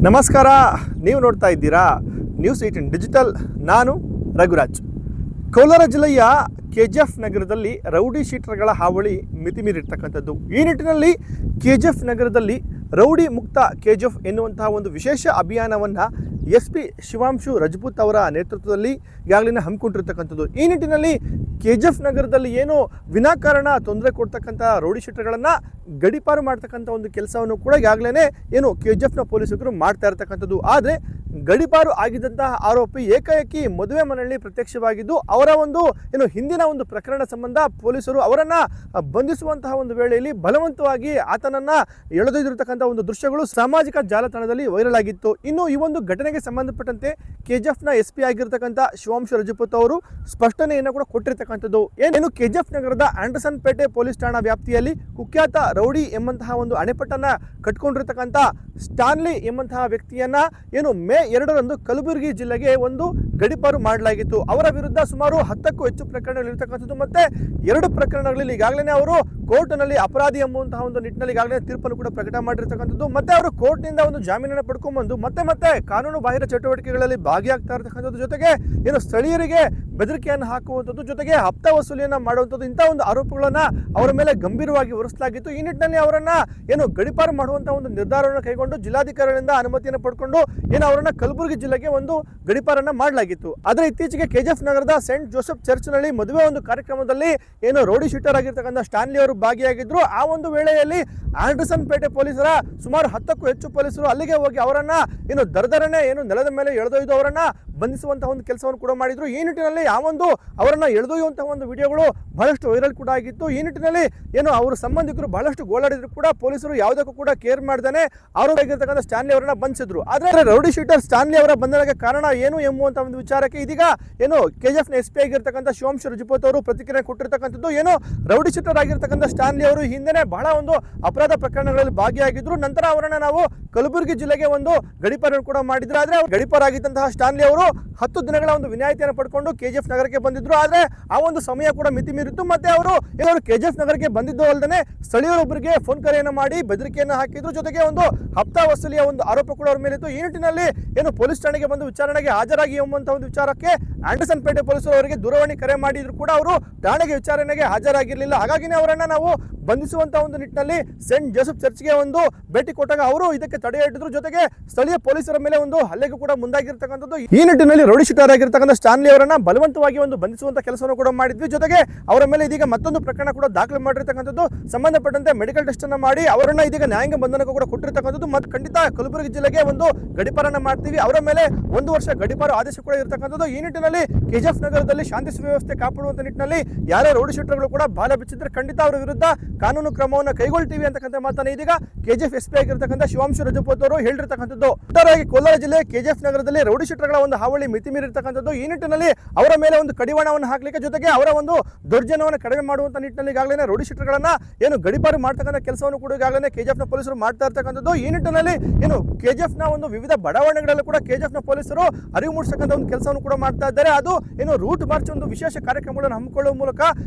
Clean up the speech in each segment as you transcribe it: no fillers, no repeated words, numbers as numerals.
ನಮಸ್ಕಾರ. ನೀವು ನೋಡ್ತಾ ಇದ್ದೀರಾ ನ್ಯೂಸ್ 18 ಡಿಜಿಟಲ್. ನಾನು ರಘುರಾಜ್. ಕೋಲಾರ ಜಿಲ್ಲೆಯ ಕೆಜಿಎಫ್ ನಗರದಲ್ಲಿ ರೌಡಿ ಶೀಟರ್ಗಳ ಹಾವಳಿ ಮಿತಿಮೀರಿರ್ತಕ್ಕಂಥದ್ದು. ಈ ನಿಟ್ಟಿನಲ್ಲಿ ಕೆಜಿಎಫ್ ನಗರದಲ್ಲಿ ರೌಡಿ ಮುಕ್ತ ಕೆಜಿಎಫ್ ಎನ್ನುವಂತಹ ಒಂದು ವಿಶೇಷ ಅಭಿಯಾನವನ್ನು SP ಶಿವಾಂಶು ರಜಪೂತ್ ಅವರ ನೇತೃತ್ವದಲ್ಲಿ ಈಗಾಗಲೇ ಹಮ್ಮಿಕೊಂಡಿರ್ತಕ್ಕಂಥದ್ದು. ಈ ನಿಟ್ಟಿನಲ್ಲಿ ಕೆಜಿಎಫ್ ನಗರದಲ್ಲಿ ಏನು ವಿನಾಕಾರಣ ತೊಂದರೆ ಕೊಡ್ತಕ್ಕಂಥ ರೌಡಿ ಶೀಟರ್ಗಳನ್ನು ಗಡೀಪಾರು ಮಾಡ್ತಕ್ಕಂಥ ಒಂದು ಕೆಲಸವನ್ನು ಕೂಡ ಈಗಾಗಲೇ ಏನು ಕೆಜಿಎಫ್ನ ಪೊಲೀಸರು ಮಾಡ್ತಾ ಇರ್ತಕ್ಕಂಥದ್ದು. ಆದರೆ ಗಡೀಪಾರು ಆಗಿದ್ದಂತಹ ಆರೋಪಿ ಏಕಾಏಕಿ ಮದುವೆ ಮನೆಯಲ್ಲಿ ಪ್ರತ್ಯಕ್ಷವಾಗಿದ್ದು ಅವರ ಒಂದು ಏನು ಹಿಂದಿನ ಒಂದು ಪ್ರಕರಣ ಸಂಬಂಧ ಪೊಲೀಸರು ಅವರನ್ನು ಬಂಧಿಸುವಂತಹ ಒಂದು ವೇಳೆಯಲ್ಲಿ ಬಲವಂತವಾಗಿ ಆತನನ್ನು ಎಳೆದೊಯ್ದಿರತಕ್ಕಂಥ ಒಂದು ದೃಶ್ಯಗಳು ಸಾಮಾಜಿಕ ಜಾಲತಾಣದಲ್ಲಿ ವೈರಲ್ ಆಗಿತ್ತು. ಇನ್ನು ಈ ಒಂದು ಘಟನೆಗೆ ಸಂಬಂಧಪಟ್ಟಂತೆ ಕೆಜಿಎಫ್ನ SP ಆಗಿರ್ತಕ್ಕಂಥ ಶಿವಾಂಶು ರಜಪೂತ್ ಅವರು ಸ್ಪಷ್ಟನೆಯನ್ನು ಕೂಡ ಕೊಟ್ಟಿರ್ತಕ್ಕಂಥದ್ದು. ಏನು ಕೆಜಿಎಫ್ ನಗರದ ಆಂಡರ್ಸನ್ ಪೇಟೆ ಪೊಲೀಸ್ ಠಾಣಾ ವ್ಯಾಪ್ತಿಯಲ್ಲಿ ಕುಖ್ಯಾತ ರೌಡಿ ಎಂಬಂತಹ ಒಂದು ಅಣೆಪಟ್ಟನ್ನು ಕಟ್ಕೊಂಡಿರ್ತಕ್ಕಂಥ ಸ್ಟಾನ್ಲಿ ಎಂಬಂತಹ ವ್ಯಕ್ತಿಯನ್ನ ಏನು ಮೇ 2ರಂದು ಕಲಬುರಗಿ ಜಿಲ್ಲೆಗೆ ಒಂದು ಗಡೀಪಾರು ಮಾಡಲಾಗಿತ್ತು. ಅವರ ವಿರುದ್ಧ ಸುಮಾರು 10ಕ್ಕೂ ಹೆಚ್ಚು ಪ್ರಕರಣಗಳಿರ್ತಕ್ಕಂಥದ್ದು. ಮತ್ತೆ 2 ಪ್ರಕರಣಗಳಲ್ಲಿ ಈಗಾಗಲೇ ಅವರು ಕೋರ್ಟ್ನಲ್ಲಿ ಅಪರಾಧಿ ಎಂಬುವಂತಹ ಒಂದು ನಿಟ್ಟಿನಲ್ಲಿ ಈಗಾಗಲೇ ತೀರ್ಪನ್ನು ಕೂಡ ಪ್ರಕಟ ಮಾಡಿರ್ತಕ್ಕಂಥದ್ದು. ಮತ್ತೆ ಅವರು ಕೋರ್ಟ್ನಿಂದ ಒಂದು ಜಾಮೀನನ್ನು ಪಡ್ಕೊಂಡ್ಬಂದು ಮತ್ತೆ ಕಾನೂನು ಬಾಹಿರ ಚಟುವಟಿಕೆಗಳಲ್ಲಿ ಭಾಗಿಯಾಗ್ತಾ ಇರತಕ್ಕಂಥದ್ದು. ಜೊತೆಗೆ ಏನು ಸ್ಥಳೀಯರಿಗೆ ಬೆದರಿಕೆಯನ್ನು ಹಾಕುವಂಥದ್ದು, ಜೊತೆಗೆ ಹಪ್ತ ವಸೂಲಿಯನ್ನು ಮಾಡುವಂಥದ್ದು, ಇಂಥ ಒಂದು ಆರೋಪಗಳನ್ನು ಅವರ ಮೇಲೆ ಗಂಭೀರವಾಗಿ ಹೊರಿಸಲಾಗಿತ್ತು. ಈ ನಿಟ್ಟಿನಲ್ಲಿ ಅವರನ್ನ ಏನು ಗಡೀಪಾರು ಮಾಡುವಂತಹ ಒಂದು ನಿರ್ಧಾರವನ್ನು ಕೈಗೊಂಡು ಜಿಲ್ಲಾಧಿಕಾರಿಗಳಿಂದ ಅನುಮತಿಯನ್ನು ಪಡ್ಕೊಂಡು ಏನು ಅವರನ್ನ ಕಲಬುರಗಿ ಜಿಲ್ಲೆಗೆ ಒಂದು ಗಡೀಪಾರನ್ನ ಮಾಡಲಾಗಿತ್ತು. ಆದರೆ ಇತ್ತೀಚೆಗೆ ಕೆಜಿಎಫ್ ನಗರದ ಸೇಂಟ್ ಜೋಸೆಫ್ ಚರ್ಚ್ನಲ್ಲಿ ಮದುವೆ ಒಂದು ಕಾರ್ಯಕ್ರಮದಲ್ಲಿ ಏನು ರೌಡಿ ಶೀಟರ್ ಆಗಿರ್ತಕ್ಕಂಥ ಸ್ಟಾನ್ಲಿ ಅವರು ಭಾಗಿಯಾಗಿದ್ರು. ಆ ಒಂದು ವೇಳೆಯಲ್ಲಿ ಆಂಡರ್ಸನ್ ಪೇಟೆ ಪೊಲೀಸರ ಸುಮಾರು 10ಕ್ಕೂ ಹೆಚ್ಚು ಪೊಲೀಸರು ಅಲ್ಲಿಗೆ ಹೋಗಿ ಅವರನ್ನ ಏನು ದರದರನೆ ಏನು ನೆಲದ ಮೇಲೆ ಎಳೆದೊಯ್ದು ಅವರನ್ನ ಬಂಧಿಸುವಂತಹ ಒಂದು ಕೆಲಸವನ್ನು ಕೂಡ ಮಾಡಿದ್ರು. ಈ ನಿಟ್ಟಿನಲ್ಲಿ ಆ ಒಂದು ಅವರನ್ನ ಎಳೆದೊಯ್ಯುವಂತಹ ಒಂದು ವಿಡಿಯೋಗಳು ಬಹಳಷ್ಟು ವೈರಲ್ ಕೂಡ ಆಗಿತ್ತು. ಈ ನಿಟ್ಟಿನಲ್ಲಿ ಏನು ಅವರ ಸಂಬಂಧಿಕರು ಬಹಳಷ್ಟು ಗೋಳಾಡಿದ್ರು ಕೂಡ ಪೊಲೀಸರು ಯಾವುದಕ್ಕೂ ಕೂಡ ಕೇರ್ ಮಾಡ್ದೇನೆ ಆರೋಪಿ ಆಗಿರ್ತಕ್ಕಂಥ ಸ್ಟಾನ್ಲಿ ಅವರನ್ನ ಬಂಧಿಸಿದ್ರು. ಆದರೆ ರೌಡಿ ಶೀಟರ್ ಸ್ಟಾನ್ಲಿ ಅವರ ಬಂಧನಕ್ಕೆ ಕಾರಣ ಏನು ಎಂಬುವಂತಹ ಒಂದು ವಿಚಾರಕ್ಕೆ ಇದೀಗ ಏನು ಕೆಜಿಎಫ್ನ SP ಆಗಿರ್ತಕ್ಕಂಥ ಶಿವಾಂಶು ರಜಪೂತ್ ಅವರು ಪ್ರತಿಕ್ರಿಯೆ ಕೊಟ್ಟಿರ್ತಕ್ಕಂಥದ್ದು. ಏನು ರೌಡಿ ಶೀಟರ್ ಆಗಿರ್ತಕ್ಕಂಥ ಸ್ಟಾನ್ಲಿ ಅವರು ಹಿಂದೆನೆ ಬಹಳ ಒಂದು ಅಪರಾಧ ಪ್ರಕರಣಗಳಲ್ಲಿ ಭಾಗಿಯಾಗಿದ್ರು. ನಂತರ ಅವರನ್ನ ನಾವು ಕಲಬುರಗಿ ಜಿಲ್ಲೆಗೆ ಒಂದು ಗಡೀಪಾರ ಕೂಡ ಮಾಡಿದ್ರು. ಆದ್ರೆ ಗಡೀಪಾರ ಆಗಿದ್ದಂತಹ ಸ್ಟಾನ್ಲಿ ಅವರು 10 ದಿನಗಳ ಒಂದು ವಿನಾಯಿತಿಯನ್ನು ಪಡ್ಕೊಂಡು ಕೆಜಿಎಫ್ ನಗರಕ್ಕೆ ಬಂದಿದ್ರು. ಆದ್ರೆ ಆ ಒಂದು ಸಮಯ ಕೂಡ ಮಿತಿ ಮೀರಿತ್ತು. ಮತ್ತೆ ಅವರು ಕೆಜಿಎಫ್ ನಗರಕ್ಕೆ ಬಂದಿದ್ದು ಅಲ್ಲದೆ ಸ್ಥಳೀಯರೊಬ್ಬರಿಗೆ ಫೋನ್ ಕರೆಯನ್ನು ಮಾಡಿ ಬೆದರಿಕೆಯನ್ನು ಹಾಕಿದ್ರು. ಜೊತೆಗೆ ಒಂದು ಹಪ್ತಾ ವಸೂಲಿಯ ಒಂದು ಆರೋಪ ಕೂಡ ಅವರ ಮೇಲಿತ್ತು. ಈ ನಿಟ್ಟಿನಲ್ಲಿ ಏನು ಪೊಲೀಸ್ ಠಾಣೆಗೆ ಬಂದು ವಿಚಾರಣೆಗೆ ಹಾಜರಾಗಿ ಎಂಬಂತಹ ಒಂದು ವಿಚಾರಕ್ಕೆ ಆಂಡರ್ಸನ್ ಪೇಟೆ ಪೊಲೀಸರು ಅವರಿಗೆ ದೂರವಾಣಿ ಕರೆ ಮಾಡಿದ್ರು ಕೂಡ ಅವರು ಠಾಣೆಗೆ ವಿಚಾರಣೆಗೆ ಹಾಜರಾಗಿರಲಿಲ್ಲ. ಹಾಗಾಗಿ ಅವರನ್ನ ನಾವು ಬಂಧಿಸುವಂತಹ ಒಂದು ನಿಟ್ಟಿನಲ್ಲಿ ಸೇಂಟ್ ಜೋಸೆಫ್ ಚರ್ಚ್ಗೆ ಒಂದು ಭೇಟಿ ಕೊಟ್ಟಾಗ ಅವರು ಇದಕ್ಕೆ ತಡೆ ಹಿಡಿದ್ರು. ಜೊತೆಗೆ ಸ್ಥಳೀಯ ಪೊಲೀಸರ ಮೇಲೆ ಒಂದು ಹಲ್ಲೆಗೂ ಕೂಡ ಮುಂದಾಗಿರ್ತಕ್ಕಂಥದ್ದು. ಈ ನಿಟ್ಟಿನಲ್ಲಿ ರೌಡಿ ಶೀಟರ್ ಆಗಿರ್ತಕ್ಕಂಥ ಸ್ಟಾನ್ಲಿ ಅವರನ್ನ ಬಲವಂತವಾಗಿ ಒಂದು ಬಂಧಿಸುವಂತ ಕೆಲಸವನ್ನು ಕೂಡ ಮಾಡಿದ್ವಿ. ಜೊತೆಗೆ ಅವರ ಮೇಲೆ ಇದೀಗ ಮತ್ತೊಂದು ಪ್ರಕರಣ ಕೂಡ ದಾಖಲೆ ಮಾಡಿರ್ತಕ್ಕಂಥದ್ದು. ಸಂಬಂಧಪಟ್ಟಂತೆ ಮೆಡಿಕಲ್ ಟೆಸ್ಟ್ ಅನ್ನ ಮಾಡಿ ಅವರನ್ನ ಇದೀಗ ನ್ಯಾಯಾಂಗ ಬಂಧನಕ್ಕೂ ಕೂಡ ಕೊಟ್ಟಿರ್ತಕ್ಕಂಥದ್ದು. ಮತ್ತು ಖಂಡಿತ ಕಲಬುರಗಿ ಜಿಲ್ಲೆಗೆ ಒಂದು ಗಡೀಪಾರನ್ನ ಮಾಡ್ತೀವಿ. ಅವರ ಮೇಲೆ 1 ವರ್ಷ ಗಡೀಪಾರು ಆದೇಶ ಕೂಡ ಇರತಕ್ಕಂಥದ್ದು. ಈ ನಿಟ್ಟಿನಲ್ಲಿ ಕೆಜಿಎಫ್ ನಗರದಲ್ಲಿ ಶಾಂತಿ ಸುವ್ಯವಸ್ಥೆ ಕಾಪಾಡುವಂತ ನಿಟ್ಟಿನಲ್ಲಿ ಯಾರೇ ರೌಡಿ ಶೀಟರ್ಗಳು ಕೂಡ ಬಾಲ ಬಿಚ್ಚಿದ್ರೆ ಖಂಡಿತ ಅವರ ವಿರುದ್ಧ ಕಾನೂನು ಕ್ರಮವನ್ನು ಕೈಗೊಳ್ತೀವಿ ಅಂತಕ್ಕಂಥ ಮಾತನ್ನ ಇದೀಗ ಕೆಜಿಎಫ್ SP ಆಗಿರ್ತಕ್ಕಂಥ ಶಿವಾಂಶು ರಜಪೂತ್ ಅವರು ಹೇಳಿರ್ತಕ್ಕಂಥದ್ದು. ಒಟ್ಟಾರೆಯಾಗಿ ಕೋಲಾರ ಜಿಲ್ಲೆ ಕೆಜಿಎಫ್ ನಗರದಲ್ಲಿ ರೌಡಿ ಶೀಟರ್ಗಳ ಒಂದು ಹಾವಳಿ ಮಿತಿ ಮೀರಿರ್ತಕ್ಕಂಥದ್ದು. ಈ ನಿಟ್ಟಿನಲ್ಲಿ ಅವರ ಮೇಲೆ ಒಂದು ಕಡಿವಾಣವನ್ನು ಹಾಕಲಿಕ್ಕೆ, ಜೊತೆಗೆ ಅವರ ಒಂದು ದೌರ್ಜನ್ಯವನ್ನು ಕಡಿಮೆ ಮಾಡುವಂತ ನಿಟ್ಟಿನಲ್ಲಿ ಈಗಾಗಲೇ ರೌಡಿ ಶೀಟರ್ಗಳನ್ನ ಏನು ಗಡೀಪಾರು ಮಾಡ್ತಕ್ಕಂಥ ಕೆಲಸವನ್ನು ಕೂಡ ಈಗಾಗಲೇ ಕೆಜಿಎಫ್ನ ಪೊಲೀಸರು ಮಾಡ್ತಾ ಇರ್ತಕ್ಕಂಥದ್ದು. ಈ ನಿಟ್ಟಿನಲ್ಲಿ ಏನು ಕೆಜಿಎಫ್ನ ಒಂದು ವಿವಿಧ ಬಡಾವಣೆಗಳಲ್ಲೂ ಕೂಡ ಕೆಜಿಎಫ್ನ ಪೊಲೀಸರು ಅರಿವು ಮೂಡಿಸತಕ್ಕಂಥ ಒಂದು ಕೆಲಸವನ್ನು ಕೂಡ ಮಾಡ್ತಾ ಇದ್ದಾರೆ. ಅದು ಏನು ರೂಟ್ ಮಾರ್ಚ್ ಒಂದು ವಿಶೇಷ ಕಾರ್ಯಕ್ರಮಗಳನ್ನು ಹಮ್ಮಿಕೊಳ್ಳುವ ಮೂಲಕ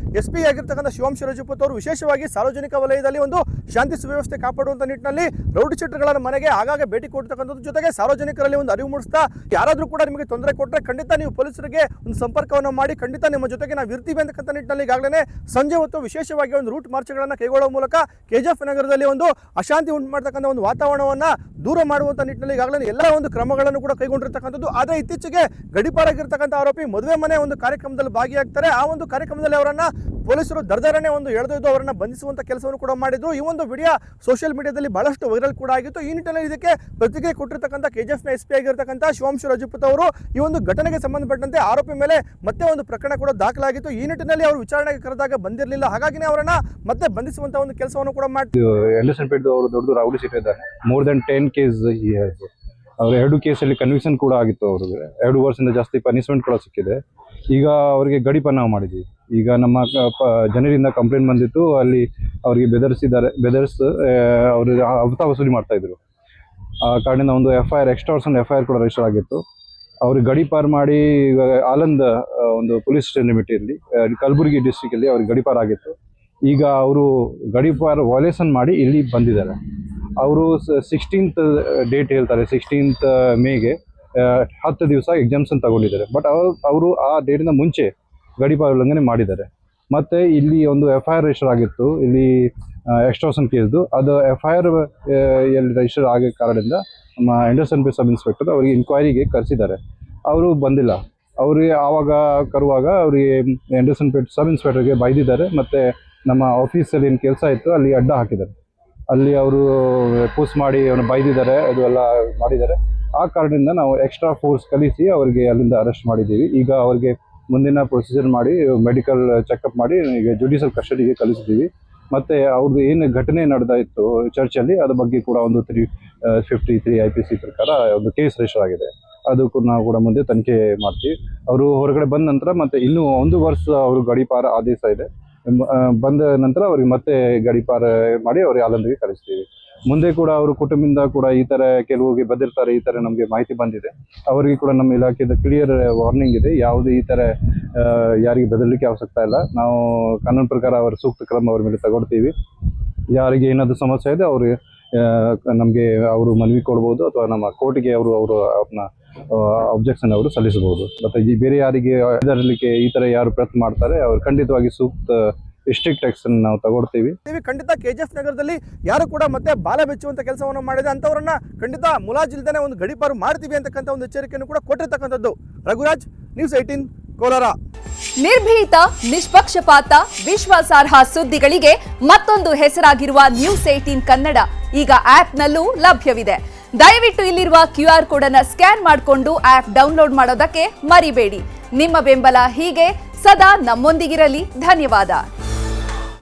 SP ಆಗಿರ್ತಕ್ಕಂಥ ಶಿವಾಂಶು ರಜಪೂತ್ ಅವರು ವಿಶೇಷವಾಗಿ ಸಾರ್ವಜನಿಕ ವಲಯದಲ್ಲಿ ಒಂದು ಶಾಂತಿ ಸುವ್ಯವಸ್ಥೆ ಕಾಪಾಡುವಂತ ನಿಟ್ಟಿನಲ್ಲಿ ರೌಡಿ ಶೀಟರ್ಗಳ ಮನೆಗೆ ಆಗಾಗ ಭೇಟಿ ಕೊಡ್ತಕ್ಕಂಥದ್ದು. ಜೊತೆಗೆ ಸಾರ್ವಜನಿಕರಲ್ಲಿ ಒಂದು ಅರಿವು ಮೂಡಿಸ್ತಾ ಯಾರಾದ್ರೂ ಕೂಡ ನಿಮಗೆ ತೊಂದರೆ ಕೊಟ್ಟರೆ ಖಂಡಿತ ನೀವು ಪೊಲೀಸರಿಗೆ ಒಂದು ಸಂಪರ್ಕವನ್ನು ಮಾಡಿ ಖಂಡಿತ ನಿಮ್ಮ ಜೊತೆಗೆ ನಾವು ಇರ್ತೀವಿ ಅಂತಕ್ಕಂಥ ನಿಟ್ಟಿನಲ್ಲಿ ಈಗಾಗಲೇ ಸಂಜೆ ಹೊತ್ತು ವಿಶೇಷವಾಗಿ ಒಂದು ರೂಟ್ ಮಾರ್ಚ್ಗಳನ್ನು ಕೈಗೊಳ್ಳುವ ಮೂಲಕ ಕೆಜಿಎಫ್ ನಗರದಲ್ಲಿ ಒಂದು ಅಶಾಂತಿ ಉಂಟು ಮಾಡತಕ್ಕಂಥ ಒಂದು ವಾತಾವರಣವನ್ನ ದೂರ ಮಾಡುವಂತ ನಿಟ್ಟಿನಲ್ಲಿ ಈಗಾಗಲೇ ಎಲ್ಲ ಒಂದು ಕ್ರಮಗಳನ್ನು ಕೂಡ ಕೈಗೊಂಡಿರ್ತಕ್ಕಂಥದ್ದು. ಆದರೆ ಇತ್ತೀಚೆಗೆ ಗಡೀಪಾರಾಗಿರ್ತಕ್ಕಂಥ ಆರೋಪಿ ಮದುವೆ ಮನೆ ಒಂದು ಕಾರ್ಯಕ್ರಮದಲ್ಲಿ ಭಾಗಿಯಾಗ್ತಾರೆ. ಆ ಒಂದು ಕಾರ್ಯಕ್ರಮದಲ್ಲಿ ಅವರನ್ನ ಪೊಲೀಸರು ದರ್ದರನೆ ಒಂದು ಎಳೆದೊಯ್ದು ಅವರನ್ನ ಬಂಧಿಸುವಂತ ಕೆಲಸವನ್ನು ಕೂಡ ಮಾಡಿದ್ರು. ಈ ಒಂದು ವಿಡಿಯೋ ಸೋಷಿಯಲ್ ಮೀಡಿಯಾದಲ್ಲಿ ಬಹಳಷ್ಟು ವೈರಲ್ ಕೂಡ ಆಗಿತ್ತು. ಈ ನಿಟ್ಟಿನಲ್ಲಿ ಇದಕ್ಕೆ ಪ್ರತಿಕ್ರಿಯೆ ಕೊಟ್ಟಿರ್ತಕ್ಕಂಥ ಕೆಜಿಎಫ್ನ SP ಆಗಿರ್ತಕ್ಕಂಥ ಶಿವಾಂಶು ರಜಪೂತ್ ಅವರು ಈ ಒಂದು ಘಟನೆಗೆ ಸಂಬಂಧಪಟ್ಟಂತೆ ಆರೋಪಿ ಮೇಲೆ ಮತ್ತೆ ಒಂದು ಪ್ರಕರಣ ಕೂಡ ದಾಖಲಾಗಿತ್ತು. ಈ ನಿಟ್ಟಿನಲ್ಲಿ ಅವರು ವಿಚಾರಣೆಗೆ ಕರೆದಾಗ ಬಂದಿರಲಿಲ್ಲ. ಹಾಗಾಗಿ ಅವರನ್ನ ಮತ್ತೆ ಬಂಧಿಸುವಂತ ಒಂದು ಕೆಲಸವನ್ನು ಕೂಡ ಮಾಡ್ತಿದ್ರು. ಅವರು ದೊಡ್ಡ ರೌಡಿ ಶೀಟರ್ ಇದ್ದಾರೆ. ಮೋರ್ ದನ್ 10 ಕೇಸ್ ಅವರು 2 ಕೇಸಲ್ಲಿ ಕನ್ವಿಕ್ಷನ್ ಕೂಡ ಆಗಿತ್ತು. ಅವ್ರಿಗೆ 2 ವರ್ಷದಿಂದ ಜಾಸ್ತಿ ಪನಿಷ್ಮೆಂಟ್ ಕೂಡ ಸಿಕ್ಕಿದೆ. ಈಗ ಅವರಿಗೆ ಗಡೀಪಾರ ನಾವು ಮಾಡಿದ್ವಿ. ಈಗ ನಮ್ಮ ಜನರಿಂದ ಕಂಪ್ಲೇಂಟ್ ಬಂದಿತ್ತು, ಅಲ್ಲಿ ಅವರಿಗೆ ಬೆದರಿಸಿ ಅವ್ರಿಗೆ ಹಪ್ತಾ ವಸೂಲಿ ಮಾಡ್ತಾ ಇದ್ರು. ಆ ಕಾರಣದಿಂದ ಒಂದು ಎಕ್ಸ್ಟ್ರಾರ್ಷನ್ FIR ಕೂಡ ರಿಜಿಸ್ಟರ್ ಆಗಿತ್ತು. ಅವ್ರಿಗೆ ಗಡೀಪಾರು ಮಾಡಿ ಆಲಂದ್ ಒಂದು ಪೊಲೀಸ್ ಸ್ಟೇಷನ್ ಲಿಮಿಟಲ್ಲಿ ಕಲಬುರಗಿ ಡಿಸ್ಟ್ರಿಕ್ಟಲ್ಲಿ ಅವ್ರಿಗೆ ಗಡೀಪಾರು ಆಗಿತ್ತು. ಈಗ ಅವರು ಗಡೀಪಾರು ವೈಲೇಷನ್ ಮಾಡಿ ಇಲ್ಲಿ ಬಂದಿದ್ದಾರೆ. ಅವರು 16th ಡೇಟ್ ಹೇಳ್ತಾರೆ, 16th ಮೇಗೆ 10 ದಿವಸ ಎಕ್ಸಾಮ್ಸನ್ ತಗೊಂಡಿದ್ದಾರೆ. ಬಟ್ ಅವರು ಆ ಡೇಟಿನ ಮುಂಚೆ ಗಡೀಪಾರ ಉಲ್ಲಂಘನೆ ಮಾಡಿದ್ದಾರೆ. ಮತ್ತು ಇಲ್ಲಿ ಒಂದು FIR ರಿಜಿಸ್ಟರ್ ಆಗಿತ್ತು, ಇಲ್ಲಿ ಎಕ್ಸ್ಟ್ರಾಷನ್ ಕೇಸ್ದು. ಅದು FIR ಎಲ್ಲಿ ರಿಜಿಸ್ಟರ್ ಆಗೋ ಕಾರಣದಿಂದ ನಮ್ಮ ಆ್ಯಂಡರ್ಸನ್ ಪೇ ಸಬ್ ಇನ್ಸ್ಪೆಕ್ಟರ್ ಅವರಿಗೆ ಇನ್ಕ್ವೈರಿಗೆ ಕರೆಸಿದ್ದಾರೆ. ಅವರು ಬಂದಿಲ್ಲ. ಅವ್ರಿಗೆ ಆವಾಗ ಕರುವಾಗ ಅವರಿಗೆ ಆ್ಯಂಡರ್ಸನ್ ಪೇಟ್ ಸಬ್ ಇನ್ಸ್ಪೆಕ್ಟರ್ಗೆ ಬೈದಿದ್ದಾರೆ. ಮತ್ತು ನಮ್ಮ ಆಫೀಸಲ್ಲಿ ಏನು ಕೆಲಸ ಇತ್ತು ಅಲ್ಲಿ ಅಡ್ಡ ಹಾಕಿದ್ದಾರೆ. ಅಲ್ಲಿ ಅವರು ಪೋಸ್ಟ್ ಮಾಡಿ ಅವನು ಬೈದಿದ್ದಾರೆ, ಅದು ಎಲ್ಲ ಮಾಡಿದ್ದಾರೆ. ಆ ಕಾರಣದಿಂದ ನಾವು ಎಕ್ಸ್ಟ್ರಾ ಫೋರ್ಸ್ ಕಳಿಸಿ ಅವರಿಗೆ ಅಲ್ಲಿಂದ ಅರೆಸ್ಟ್ ಮಾಡಿದ್ದೀವಿ. ಈಗ ಅವರಿಗೆ ಮುಂದಿನ ಪ್ರೊಸೀಜರ್ ಮಾಡಿ ಮೆಡಿಕಲ್ ಚೆಕಪ್ ಮಾಡಿ ಈಗ ಜುಡಿಷಿಯಲ್ ಕಸ್ಟಡಿಗೆ ಕಳಿಸಿದ್ದೀವಿ. ಮತ್ತು ಅವ್ರದ್ದು ಏನು ಘಟನೆ ನಡೆದಾಯಿತು ಚರ್ಚಲ್ಲಿ, ಅದ್ರ ಬಗ್ಗೆ ಕೂಡ ಒಂದು 353 IPC ಪ್ರಕಾರ ಒಂದು ಕೇಸ್ ರಿಜಿಸ್ಟರ್ ಆಗಿದೆ. ಅದಕ್ಕೂ ನಾವು ಕೂಡ ಮುಂದೆ ತನಿಖೆ ಮಾಡ್ತೀವಿ. ಅವರು ಹೊರಗಡೆ ಬಂದ ನಂತರ ಮತ್ತು ಇನ್ನೂ 1 ವರ್ಷ ಅವರು ಗಡೀಪಾರ ಆದೇಶ ಇದೆ. ಬಂದ ನಂತರ ಅವ್ರಿಗೆ ಮತ್ತೆ ಗಡೀಪಾರ ಮಾಡಿ ಅವ್ರಿಗೆ ಆಲಂದಿಗೆ ಕಳಿಸ್ತೀವಿ. ಮುಂದೆ ಕೂಡ ಅವರು ಕುಟುಂಬದಿಂದ ಕೂಡ ಈ ಥರ ಕೆಲವರಿಗೆ ಬಂದಿರ್ತಾರೆ, ಈ ಥರ ನಮಗೆ ಮಾಹಿತಿ ಬಂದಿದೆ. ಅವರಿಗೆ ಕೂಡ ನಮ್ಮ ಇಲಾಖೆಯಿಂದ ಕ್ಲಿಯರ್ ವಾರ್ನಿಂಗ್ ಇದೆ, ಯಾವುದೇ ಈ ಥರ ಯಾರಿಗೆ ಬೆದರಲಿಕ್ಕೆ ಅವಶ್ಯಕತೆ ಇಲ್ಲ. ನಾವು ಕಾನೂನು ಪ್ರಕಾರ ಅವರ ಸೂಕ್ತ ಕ್ರಮ ಅವ್ರ ಮೇಲೆ ತಗೊಳ್ತೀವಿ. ಯಾರಿಗೆ ಏನಾದರೂ ಸಮಸ್ಯೆ ಇದೆ ಅವ್ರಿಗೆ ನಮಗೆ ಅವರು ಮನವಿ ಕೊಡ್ಬೋದು, ಅಥವಾ ನಮ್ಮ ಕೋರ್ಟಿಗೆ ಅವ್ರನ್ನ ಅಬ್ಜೆಕ್ಷನ್ ಅವರು ಸಲ್ಲಿಸಬಹುದು. ಮತ್ತು ಈ ಬೇರೆ ಯಾರಿಗೆ ಇದರಲಿಕ್ಕೆ ಈ ಥರ ಯಾರು ಪ್ರಯತ್ನ ಮಾಡ್ತಾರೆ ಅವ್ರು ಖಂಡಿತವಾಗಿ ಸೂಕ್ತ ಸ್ಟ್ರಿಕ್ಟ್ ಆಕ್ಷನ್ ನಾವು ತಗೊಳ್ತೀವಿ. ಖಂಡಿತ KGF ನಗರದಲ್ಲಿ ಯಾರು ಕೂಡ ಮತ್ತೆ ಬಾಲ ಬೆಚ್ಚುವಂತ ಕೆಲಸವನ್ನು ಮಾಡಿದೆ ಅಂತವರನ್ನ ಖಂಡಿತ ಮುಲಾಜಿಲ್ದೇನೆ ಒಂದು ಗಡೀಪಾರು ಮಾಡ್ತೀವಿ ಅಂತಕ್ಕಂಥ ಒಂದು ಎಚ್ಚರಿಕೆಯನ್ನು ಕೂಡ ಕೊಟ್ಟಿರ್ತಕ್ಕಂಥದ್ದು. ರಘುರಾಜ್, ನ್ಯೂಸ್ 18 ಕೋಲಾರ. ನಿರ್ಭೀತ, ನಿಷ್ಪಕ್ಷಪಾತ, ವಿಶ್ವಾಸಾರ್ಹ ಸುದ್ದಿಗಳಿಗೆ ಮತ್ತೊಂದು ಹೆಸರಾಗಿರುವ ನ್ಯೂಸ್ 18 ಕನ್ನಡ ಈಗ ಆಪ್ನಲ್ಲೂ ಲಭ್ಯವಿದೆ. ದಯವಿಟ್ಟು ಇಲ್ಲಿರುವ QR ಕೋಡ್ ಅನ್ನು ಸ್ಕ್ಯಾನ್ ಮಾಡಿಕೊಂಡು ಆಪ್ ಡೌನ್ಲೋಡ್ ಮಾಡೋದಕ್ಕೆ ಮರಿಬೇಡಿ. ನಿಮ್ಮ ಬೆಂಬಲ ಹೀಗೆ ಸದಾ ನಮ್ಮೊಂದಿಗಿರಲಿ. ಧನ್ಯವಾದ.